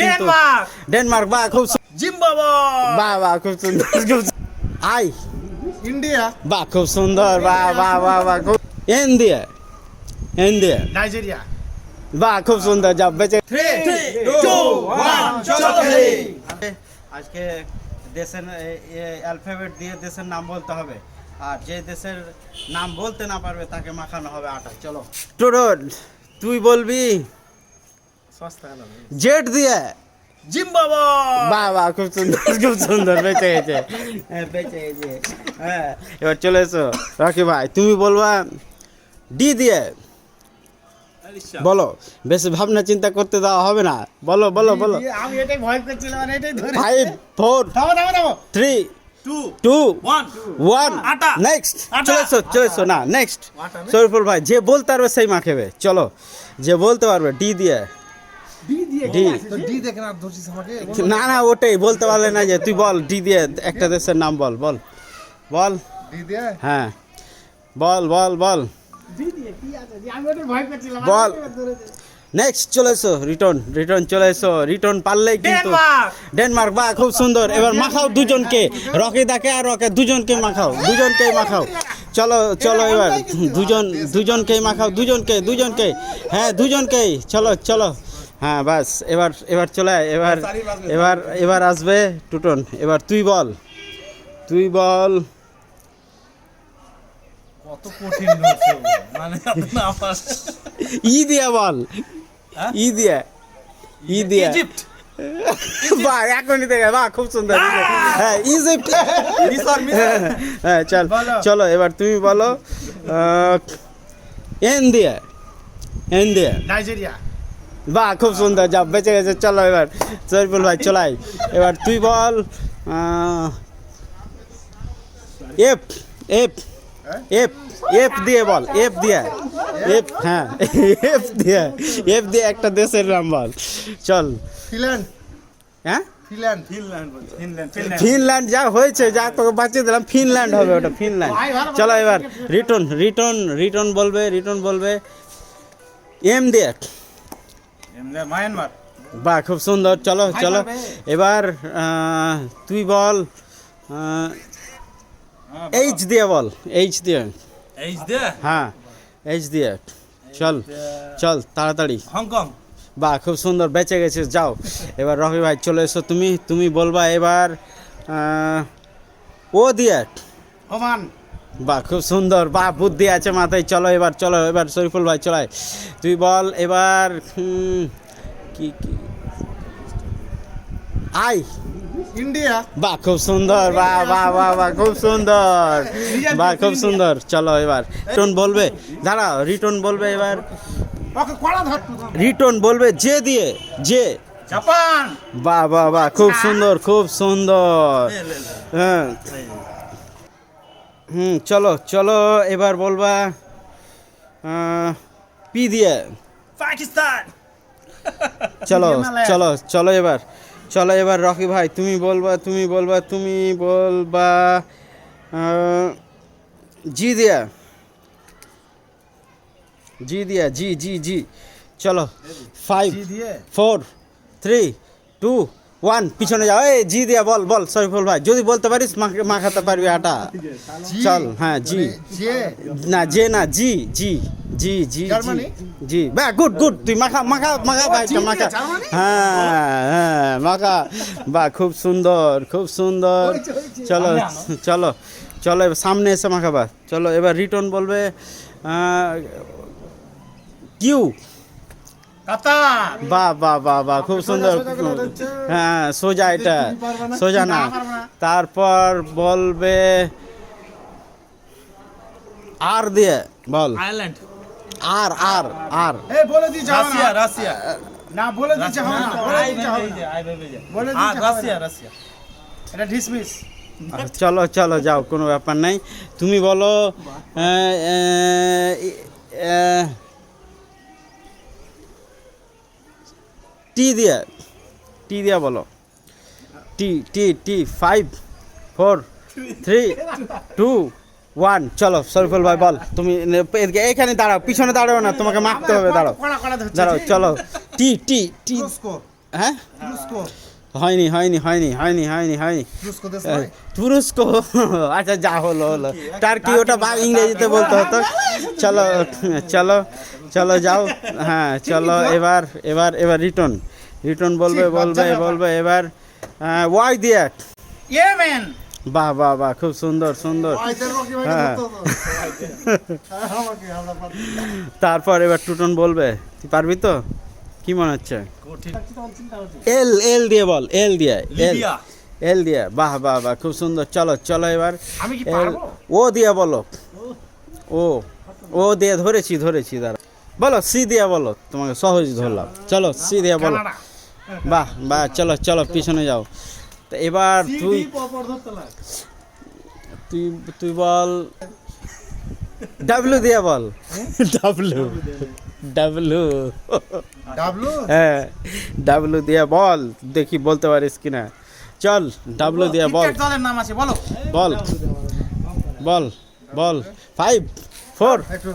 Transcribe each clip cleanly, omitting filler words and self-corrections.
Denmark Denmark বাহ খুব Zimbabwe বাহ বাহ খুব সুন্দর খুব আই ইন্ডিয়া বাহ খুব সুন্দর বাহ বাহ বাহ বাহ খুব ইন্ডিয়া ইন্ডিয়া নাইজেরিয়া বাহ খুব সুন্দর যা বেঁচে 3 2 1 চলো আজকে দেশের অ্যালফাবেট দিয়ে দেশের নাম বলতে হবে আর যে দেশের নাম বলতে না পারবে তাকে মাখানো হবে আটা চলো টুরন তুই বলবি সস্তা হলো জেড দিয়ে জিম্বাবুয়ে বাহ বাহ খুব সুন্দর বেঁচে গেছে বেঁচে গেছে হ্যাঁ এবার চলে এসো রকি ভাই তুমি বলবা ডি দিয়ে বলো বেশি ভাবনা চিন্তা করতে দেওয়া হবে না বলো বলো বলো আমি এটাই ভয় করছিলাম আর এটাই ধরে 5 4 থামো 3 2 2 1 1 আটা। নেক্সট আটা। চলে এসো না নেক্সট আটা না? শরীফুল ভাই যে বলতে পারবে সেই মাখেবে চলো যে বলতে পারবে ডি দিয়ে ডি দিয়ে ডি। তো ডি দেখে না ধরছিস আমাকে না না ওটাই বলতে পারলে না যে তুই বল ডি দিয়ে একটা দেশের নাম বল বল বল ডি দিয়ে হ্যাঁ বল বল বল ডি দিয়ে কি আছে আমি ওটাই ভয় করছিলাম বল। নেক্সট চলে এসো রিটার্ন চলে এসো রিটার্ন পারলেই কিন্তু ডেনমার্ক ডেনমার্ক বাহ খুব সুন্দর এবার মাখাও দুজনকে রকি দাকে আর রকে দুজনকে মাখাও চলো চলো এবার দুজনকেই মাখাও দুজনকে হ্যাঁ দুজনকেই চলো হ্যাঁ বাস এবার চলে আয় এবার আসবে টুটন এবার তুই বল কত কঠিন হচ্ছে মানে না পাস ই দিয়া বল ই দিয়া ইজিপ্ট বাহ এখনই দেখে বাহ খুব সুন্দর হ্যাঁ ইজিপ্ট হ্যাঁ চলো এবার তুমি বলো ইন্ডিয়া নাইজেরিয়া বাহ খুব সুন্দর যা বেঁচে গেছে চলো এবার শরীফুল ভাই চলাই এবার তুই বল এফ এফ এফ এফ দিয়ে বল এফ হ্যাঁ এফ দিয়ে একটা দেশের নাম বল চল ফিনল্যান্ড হ্যাঁ ফিনল্যান্ড ফিনল্যান্ড যা হয়েছে যা তোকে বাঁচিয়ে দিলাম ফিনল্যান্ড হবে ওটা ফিনল্যান্ড চলো এবার রিটন বলবে এম দিয়ে মায়ানমার বাহ খুব সুন্দর চলো এবার তুই বল এইচ দিয়ে বল এইচ দিয়ে হ্যাঁ এইচ দিয়ে চল তাড়াতাড়ি হংকং বাহ খুব সুন্দর বেঁচে গেছিস যাও এবার রকি ভাই চলে এসো তুমি বলবা এবার ও দিয়ে ওমান বাহ খুব সুন্দর বাহ বুদ্ধি আছে মাথায় চলো এবার শরীফুল ভাই চলাই তুই বল এবার কি আই ইন্ডিয়া বাহ খুব সুন্দর বাহ খুব সুন্দর চলো এবার রিটন বলবে দাঁড়াও রিটন বলবে এবার ওকে কড়া ধর রিটন বলবে যে দিয়ে যে জাপান বাহ খুব সুন্দর হ্যাঁ চলো এবার বলবা পি দিয়ে পাকিস্তান চলো এবার রকি ভাই তুমি বলবা জি দিয়া জি চলো 5 4 3 2 1 পিছনে যাও এই জি দিয়া বল শরীফুল ভাই যদি বলতে পারিস মাখাতে পারবি আটা চল হ্যাঁ জি না জি বাহ গুড তুই মাখা ভাই মাখা হ্যাঁ মাখা বাহ খুব সুন্দর চলো এবার সামনে এসে মাখাবা চলো এবার রিটন বলবে কিউ কাতার বাহ খুব সুন্দর হ্যাঁ সোজা না তারপর বলবে আর দিয়ে বল আয়ারল্যান্ড আর বলে দি রাশিয়া না বলে দিতে হবে না বলে দিতে রাশিয়া এটা ডিসমিস চলো যাও কোনো ব্যাপার নাই তুমি বলো টি দিয়া বলো টি 5 4 3 2 1 চলো শরীফুল ভাই বল তুমি এখানে দাঁড়াও পিছনে দাঁড়াও না তোমাকে মারতে হবে দাঁড়াও চলো টি হ্যাঁ তুরস্ক হয়নি হয়নি হয়নি হয়নি হয়নি হয়নি তুরস্ক দেশ এ, নয়? তুরস্ক আচ্ছা যা হলো হলো টার্কি ওটা ইংরেজিতে বলতে হতো চলো চলো চলো যাও হ্যাঁ চলো এবার এবার এবার রিটন রিটন বলবে ঠিক, বলবে লজ্জা বলবে এবার ওয়াই দিয়ে ইয়েমেন বাহ বাহ বাহ খুব সুন্দর সুন্দর আইতের রকি ভাই হ্যাঁ। ধরতো তো আমাকে আমরা পারি তারপর এবার টুটন বলবে তুই পারবি তো কি মনে হচ্ছে এল এল দিয়ে বল এল দিয়ে এল লিবিয়া। এল দিয়ে বাহ বাহ বাহ খুব সুন্দর চলো চলো এবার আমি কি এল পারবো ও দিয়ে বলো ও ও দিয়ে ধরেছি ধরেছি দাঁড়া বলো সি দিয়ে বলো তোমাকে সহজ ধরলাম চলো সি দিয়ে বলো কানাডা বাহ বাহ চলো চলো পিছনে যাও তো এবার তুই তুই তুই বল ডাব্লিউ দিয়ে বল ডাব্লিউ ডাব্লিউ ডাবলু হ্যাঁ ডাব্লিউ দিয়ে বল দেখি বলতে পারিস কিনা চল ডাব্লিউ দিয়ে বল ক্রিকেট দলের নাম আছে বলো বল বল বল 5 4 একটু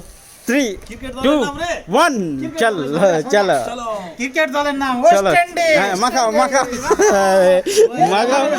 3 ক্রিকেট 2 দলের নাম রে 1 চল চলো ক্রিকেট দলের নাম চলো ওয়েস্ট ইন্ডিজ হ্যাঁ মাখাও মাখাও মাখাও মাখাও